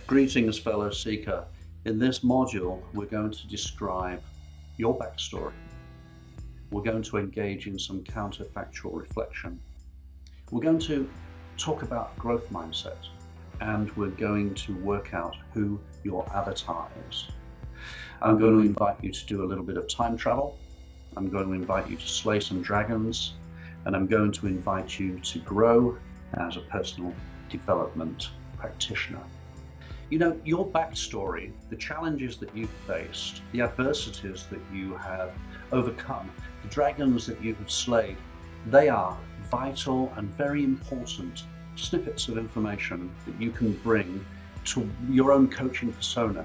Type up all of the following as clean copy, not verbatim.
Greetings, fellow seeker. In this module, we're going to describe your backstory. We're going to engage in some counterfactual reflection. We're going to talk about growth mindset, and we're going to work out who your avatar is. I'm going to invite you to do a little bit of time travel. I'm going to invite you to slay some dragons, and I'm going to invite you to grow as a personal development practitioner. You know, your backstory, the challenges that you've faced, the adversities that you have overcome, the dragons that you have slayed, they are vital and very important snippets of information that you can bring to your own coaching persona.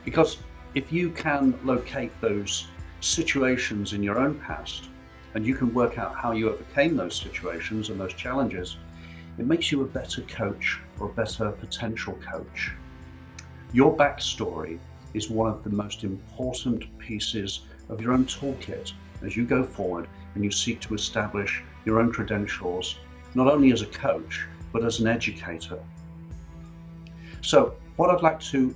Because if you can locate those situations in your own past and you can work out how you overcame those situations and those challenges, it makes you a better coach or a better potential coach. Your backstory is one of the most important pieces of your own toolkit as you go forward and you seek to establish your own credentials, not only as a coach, but as an educator. So what I'd like to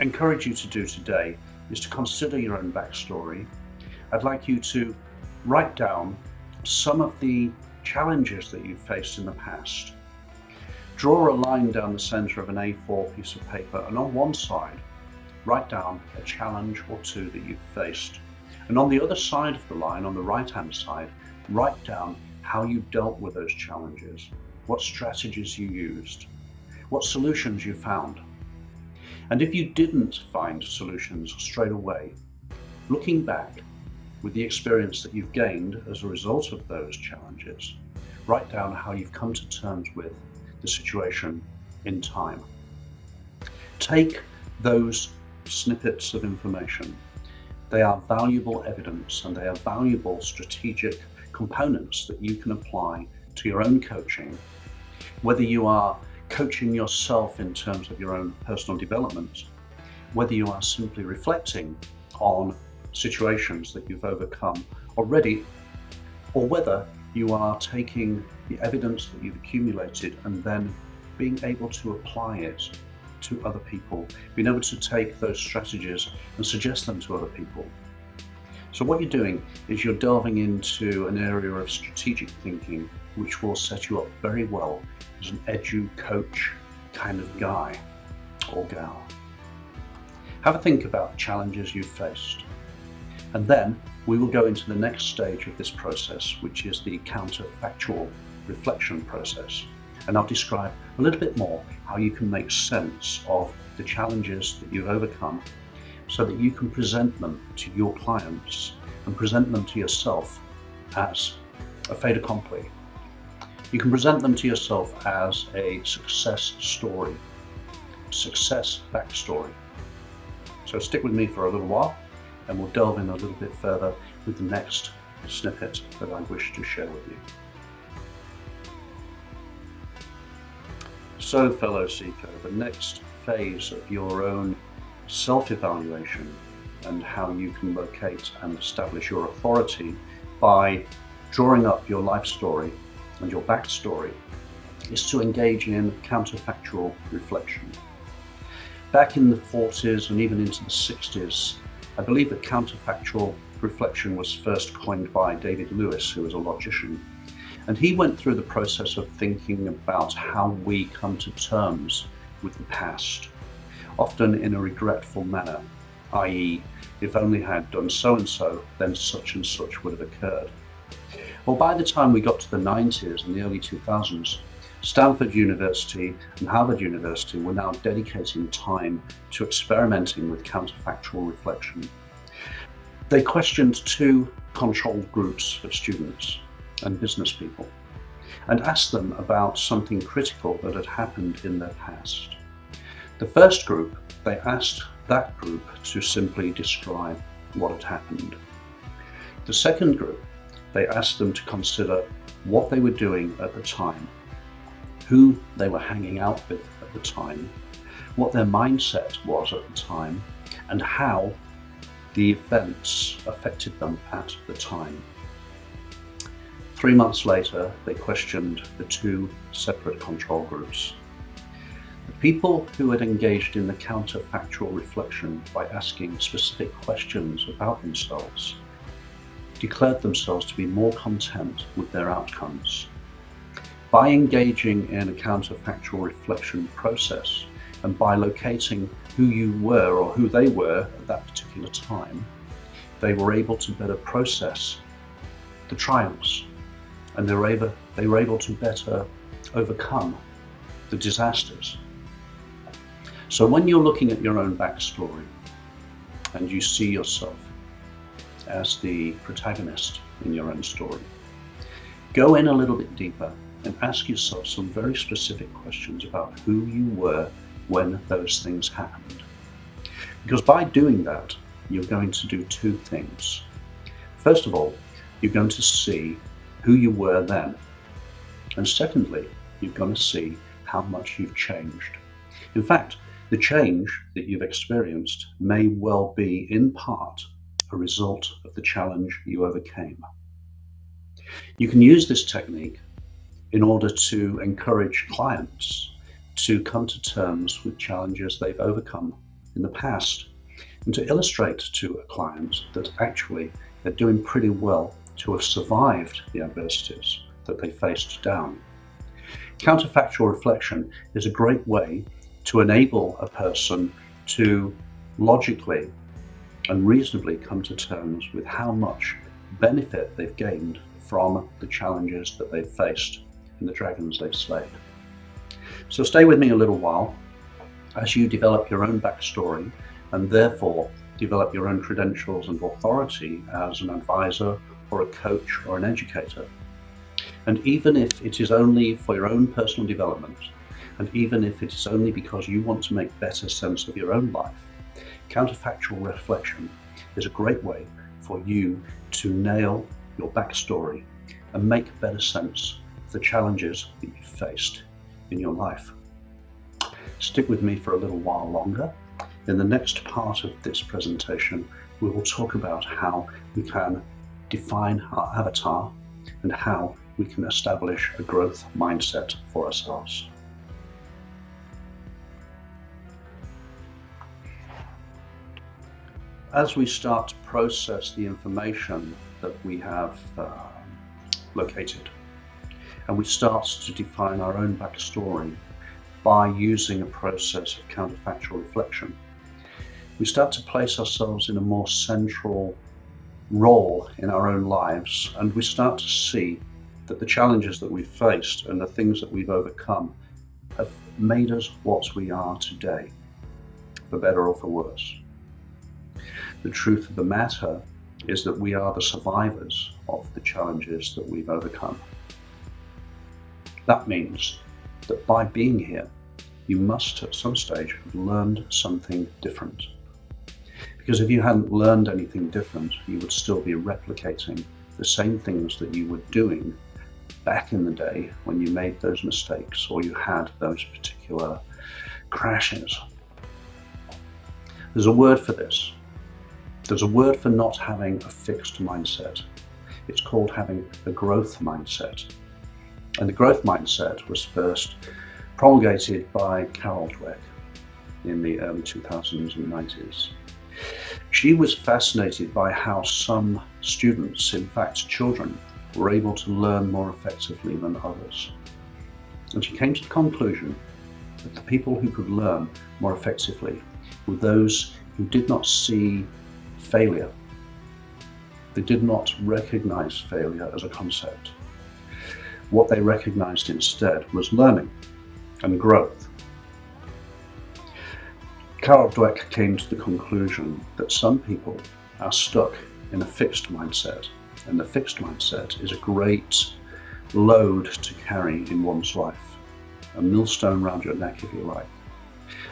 encourage you to do today is to consider your own backstory. I'd like you to write down some of the challenges that you've faced in the past. Draw a line down the center of an A4 piece of paper, and on one side, write down a challenge or two that you've faced. And on the other side of the line, on the right-hand side, write down how you dealt with those challenges, what strategies you used, what solutions you found. And if you didn't find solutions straight away, looking back with the experience that you've gained as a result of those challenges, write down how you've come to terms with the situation in time. Take those snippets of information. They are valuable evidence and they are valuable strategic components that you can apply to your own coaching. Whether you are coaching yourself in terms of your own personal development, whether you are simply reflecting on situations that you've overcome already, or whether you are taking the evidence that you've accumulated and then being able to apply it to other people, being able to take those strategies and suggest them to other people. So what you're doing is you're delving into an area of strategic thinking which will set you up very well as an edu coach kind of guy or gal. Have a think about challenges you've faced, and then we will go into the next stage of this process, which is the counterfactual reflection process. And I'll describe a little bit more how you can make sense of the challenges that you've overcome so that you can present them to your clients and present them to yourself as a fait accompli. You can present them to yourself as a success story, success backstory. So stick with me for a little while, and we'll delve in a little bit further with the next snippet that I wish to share with you. So, fellow seeker, the next phase of your own self-evaluation and how you can locate and establish your authority by drawing up your life story and your backstory is to engage in counterfactual reflection. Back in the 40s and even into the 60s, I believe that counterfactual reflection was first coined by David Lewis, who was a logician. And he went through the process of thinking about how we come to terms with the past, often in a regretful manner, i.e., if only I had done so and so, then such and such would have occurred. Well, by the time we got to the 90s and the early 2000s, Stanford University and Harvard University were now dedicating time to experimenting with counterfactual reflection. They questioned two controlled groups of students and business people and asked them about something critical that had happened in their past. The first group, they asked that group to simply describe what had happened. The second group, they asked them to consider what they were doing at the time, who they were hanging out with at the time, what their mindset was at the time, and how the events affected them at the time. 3 months later, they questioned the two separate control groups. People who had engaged in the counterfactual reflection by asking specific questions about themselves declared themselves to be more content with their outcomes. By engaging in a counterfactual reflection process and by locating who you were or who they were at that particular time, they were able to better process the triumphs, and they were able to better overcome the disasters. So when you're looking at your own backstory and you see yourself as the protagonist in your own story, go in a little bit deeper and ask yourself some very specific questions about who you were when those things happened. Because by doing that, you're going to do two things. First of all, you're going to see who you were then. And secondly, you're going to see how much you've changed. In fact, the change that you've experienced may well be, in part, a result of the challenge you overcame. You can use this technique in order to encourage clients to come to terms with challenges they've overcome in the past, and to illustrate to a client that actually they're doing pretty well to have survived the adversities that they faced down. Counterfactual reflection is a great way to enable a person to logically and reasonably come to terms with how much benefit they've gained from the challenges that they've faced and the dragons they've slayed. So stay with me a little while as you develop your own backstory and therefore develop your own credentials and authority as an advisor or a coach or an educator. And even if it is only for your own personal development, and even if it is only because you want to make better sense of your own life, counterfactual reflection is a great way for you to nail your backstory and make better sense of the challenges that you've faced in your life. Stick with me for a little while longer. In the next part of this presentation, we will talk about how we can define our avatar and how we can establish a growth mindset for ourselves. As we start to process the information that we have located, and we start to define our own backstory by using a process of counterfactual reflection, we start to place ourselves in a more central role in our own lives, and we start to see that the challenges that we've faced and the things that we've overcome have made us what we are today, for better or for worse. The truth of the matter is that we are the survivors of the challenges that we've overcome. That means that by being here, you must at some stage have learned something different. Because if you hadn't learned anything different, you would still be replicating the same things that you were doing back in the day when you made those mistakes or you had those particular crashes. There's a word for this. There's a word for not having a fixed mindset. It's called having a growth mindset. And the growth mindset was first promulgated by Carol Dweck in the early 2000s and 90s. She was fascinated by how some students, in fact children, were able to learn more effectively than others. And she came to the conclusion that the people who could learn more effectively were those who did not see failure. They did not recognize failure as a concept. What they recognized instead was learning and growth. Carol Dweck came to the conclusion that some people are stuck in a fixed mindset, and the fixed mindset is a great load to carry in one's life, a millstone around your neck if you like.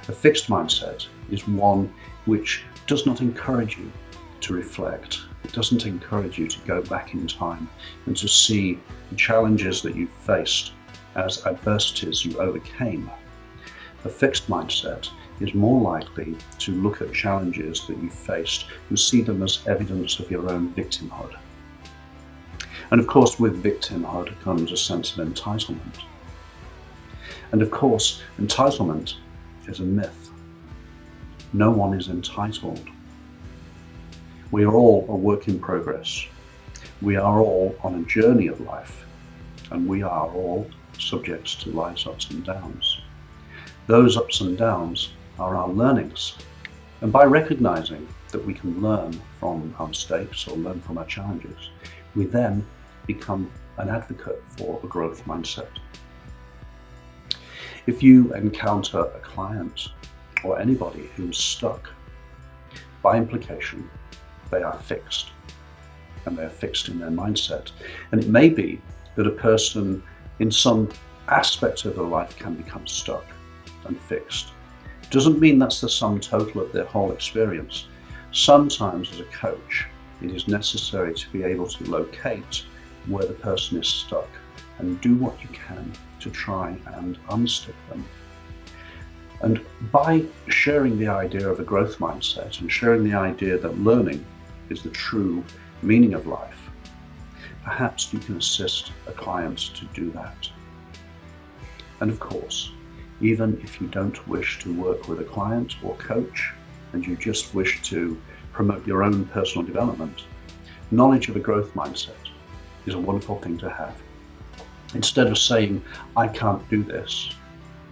A fixed mindset is one which does not encourage you to reflect. It doesn't encourage you to go back in time and to see the challenges that you've faced as adversities you overcame. A fixed mindset is more likely to look at challenges that you've faced and see them as evidence of your own victimhood. And of course, with victimhood comes a sense of entitlement. And of course, entitlement is a myth. No one is entitled. We are all a work in progress. We are all on a journey of life, and we are all subject to life's ups and downs. Those ups and downs are our learnings. And by recognizing that we can learn from our mistakes or learn from our challenges, we then become an advocate for a growth mindset. If you encounter a client or anybody who's stuck, by implication, they are fixed, and they're fixed in their mindset. And it may be that a person in some aspect of their life can become stuck and fixed. It doesn't mean that's the sum total of their whole experience. Sometimes as a coach, it is necessary to be able to locate where the person is stuck and do what you can to try and unstick them. And by sharing the idea of a growth mindset and sharing the idea that learning is the true meaning of life, perhaps you can assist a client to do that. And of course, even if you don't wish to work with a client or coach, and you just wish to promote your own personal development, knowledge of a growth mindset is a wonderful thing to have. Instead of saying, I can't do this,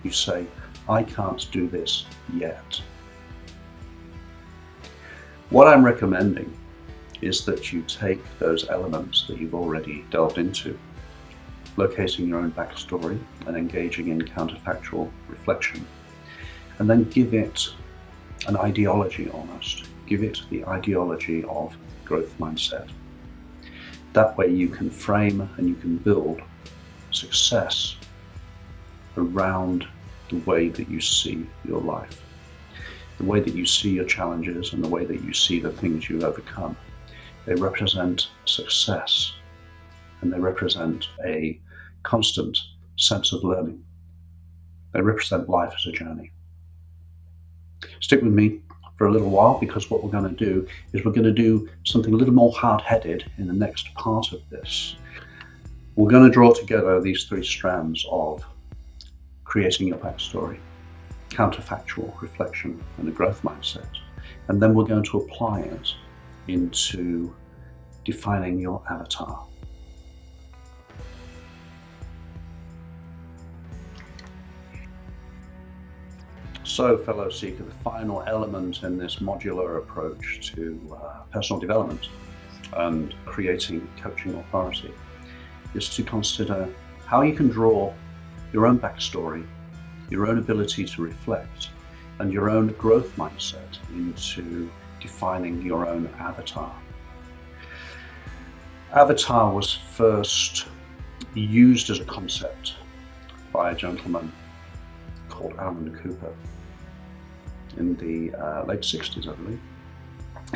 you say, I can't do this yet. What I'm recommending is that you take those elements that you've already delved into, locating your own backstory and engaging in counterfactual reflection, and then give it an ideology almost. Give it the ideology of growth mindset. That way you can frame and you can build success around the way that you see your life, the way that you see your challenges and the way that you see the things you've overcome. They represent success, and they represent a constant sense of learning. They represent life as a journey. Stick with me for a little while, because what we're going to do is we're going to do something a little more hard-headed in the next part of this. We're going to draw together these three strands of creating your backstory, counterfactual reflection, and a growth mindset. And then we're going to apply it into defining your avatar. So, fellow seeker, the final element in this modular approach to personal development and creating coaching authority is to consider how you can draw your own backstory, your own ability to reflect, and your own growth mindset into defining your own avatar. Avatar was first used as a concept by a gentleman called Alan Cooper in the late 60s, I believe.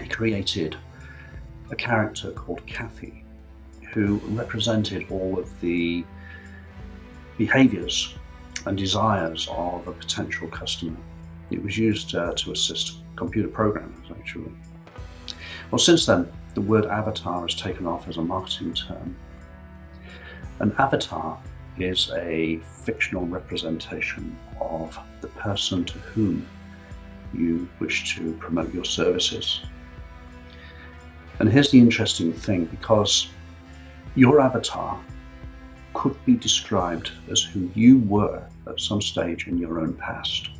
He created a character called Kathy, who represented all of the behaviors and desires of a potential customer. It was used to assist computer programmers, actually. Well, since then, the word avatar has taken off as a marketing term. An avatar is a fictional representation of the person to whom you wish to promote your services. And here's the interesting thing, because your avatar could be described as who you were at some stage in your own past.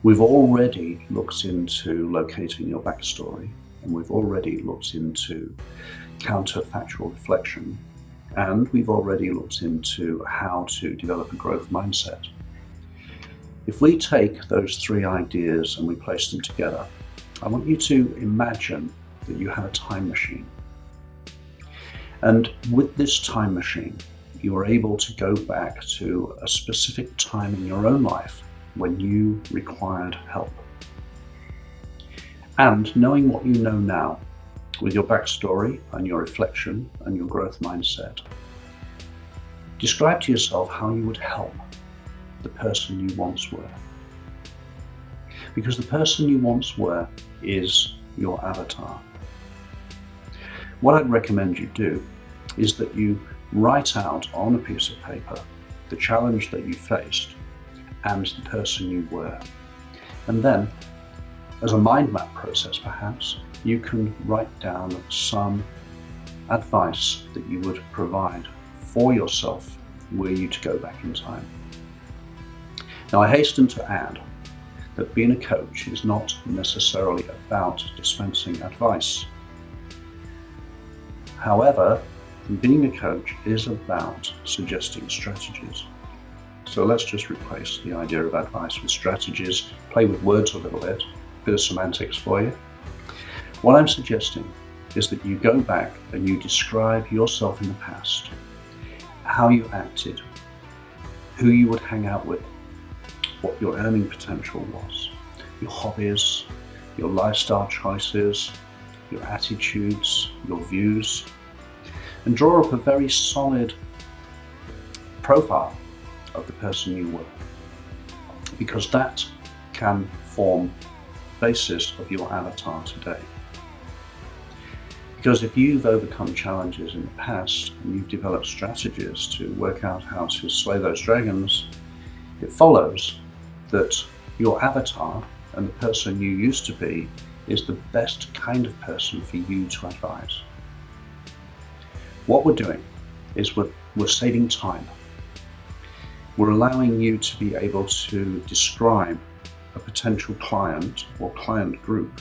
We've already looked into locating your backstory, and we've already looked into counterfactual reflection, and we've already looked into how to develop a growth mindset. If we take those three ideas and we place them together, I want you to imagine that you have a time machine. And with this time machine, you are able to go back to a specific time in your own life when you required help. And knowing what you know now, with your backstory and your reflection and your growth mindset, describe to yourself how you would help the person you once were. Because the person you once were is your avatar. What I'd recommend you do is that you write out on a piece of paper the challenge that you faced and the person you were. And then, as a mind map process perhaps, you can write down some advice that you would provide for yourself were you to go back in time. Now, I hasten to add that being a coach is not necessarily about dispensing advice. However, being a coach is about suggesting strategies. So let's just replace the idea of advice with strategies, play with words a little bit of semantics for you. What I'm suggesting is that you go back and you describe yourself in the past, how you acted, who you would hang out with, what your earning potential was, your hobbies, your lifestyle choices, your attitudes, your views, and draw up a very solid profile of the person you were, because that can form the basis of your avatar today. Because if you've overcome challenges in the past and you've developed strategies to work out how to slay those dragons, it follows that your avatar and the person you used to be is the best kind of person for you to advise. What we're doing is we're saving time. We're allowing you to be able to describe a potential client or client group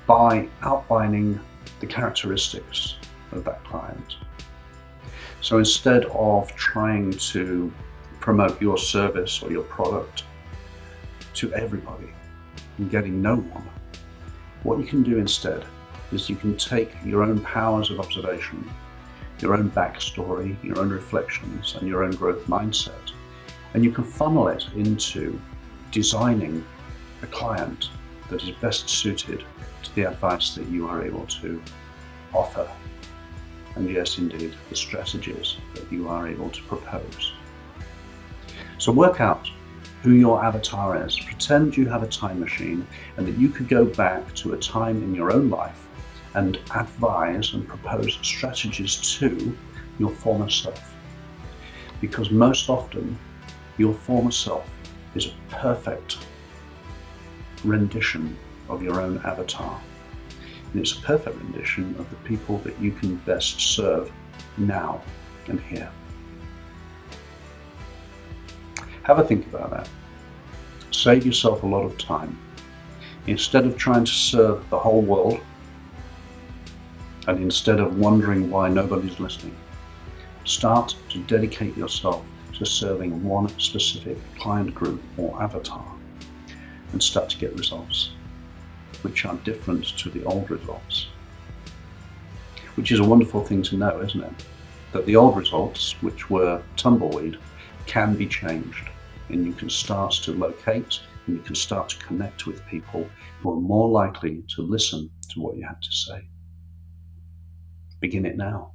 by outlining the characteristics of that client. So instead of trying to promote your service or your product to everybody and getting no one, what you can do instead is you can take your own powers of observation, your own backstory, your own reflections, and your own growth mindset, and you can funnel it into designing a client that is best suited to the advice that you are able to offer, and yes, indeed, the strategies that you are able to propose. So work out who your avatar is. Pretend you have a time machine and that you could go back to a time in your own life and advise and propose strategies to your former self. Because most often, your former self is a perfect rendition of your own avatar. And it's a perfect rendition of the people that you can best serve now and here. Have a think about that. Save yourself a lot of time. Instead of trying to serve the whole world, and instead of wondering why nobody's listening, start to dedicate yourself to serving one specific client group or avatar and start to get results which are different to the old results. Which is a wonderful thing to know, isn't it? That the old results, which were tumbleweed, can be changed, and you can start to locate and you can start to connect with people who are more likely to listen to what you have to say. Begin it now.